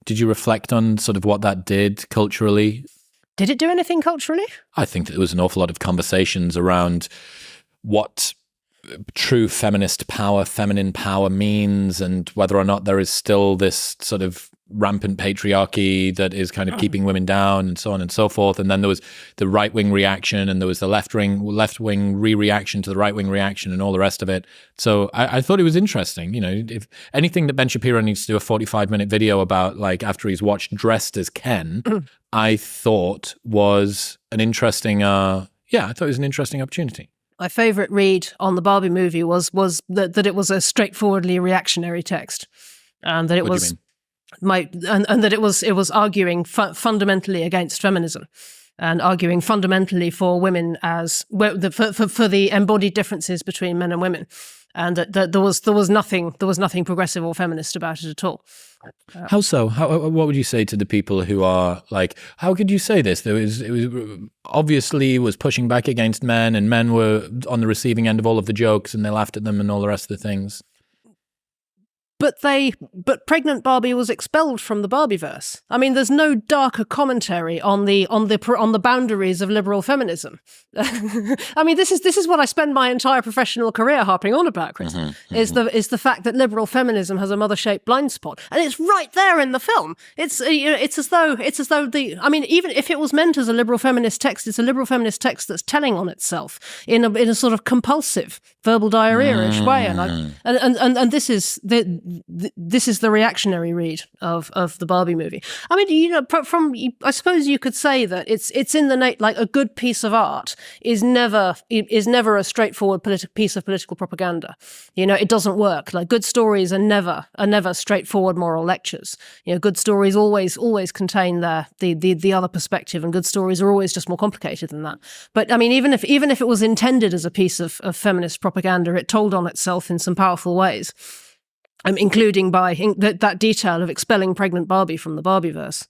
Did you reflect on sort of what that did culturally? Did it do anything culturally? I think that there was an awful lot of conversations around what true feminist power, feminine power means, and whether or not there is still this sort of rampant patriarchy that is kind of keeping women down, and so on and so forth. And then there was the right-wing reaction, and there was the left-wing re-reaction to the right-wing reaction, and all the rest of it. So I thought it was interesting. You know, if anything that Ben Shapiro needs to do a 45-minute video about, like after he's watched Dressed as Ken, I thought was an interesting. I thought it was an interesting opportunity. My favourite read on the Barbie movie was that it was a straightforwardly reactionary text, and that it was and that it was arguing fundamentally against feminism, and arguing fundamentally for women as for the embodied differences between men and women, and that there was nothing progressive or feminist about it at all. How so? What would you say to the people who are like, how could you say this? It was obviously was pushing back against men, and men were on the receiving end of all of the jokes, and they laughed at them and all the rest of the things. But pregnant Barbie was expelled from the Barbieverse. I mean, there's no darker commentary on the boundaries of liberal feminism. I mean, this is what I spend my entire professional career harping on about, Chris. Is the fact that liberal feminism has a mother-shaped blind spot, and it's right there in the film. It's as though I mean, even if it was meant as a liberal feminist text, it's a liberal feminist text that's telling on itself in a sort of compulsive verbal diarrhea-ish way, and this is the reactionary read of the Barbie movie. I mean, you know, I suppose you could say that it's in the like a good piece of art is never a straightforward piece of political propaganda. You know, it doesn't work. Like, good stories are never straightforward moral lectures. You know, good stories always contain the other perspective, and good stories are always just more complicated than that. But I mean, even if it was intended as a piece of feminist propaganda, it told on itself in some powerful ways. Including by that detail of expelling pregnant Barbie from the Barbieverse.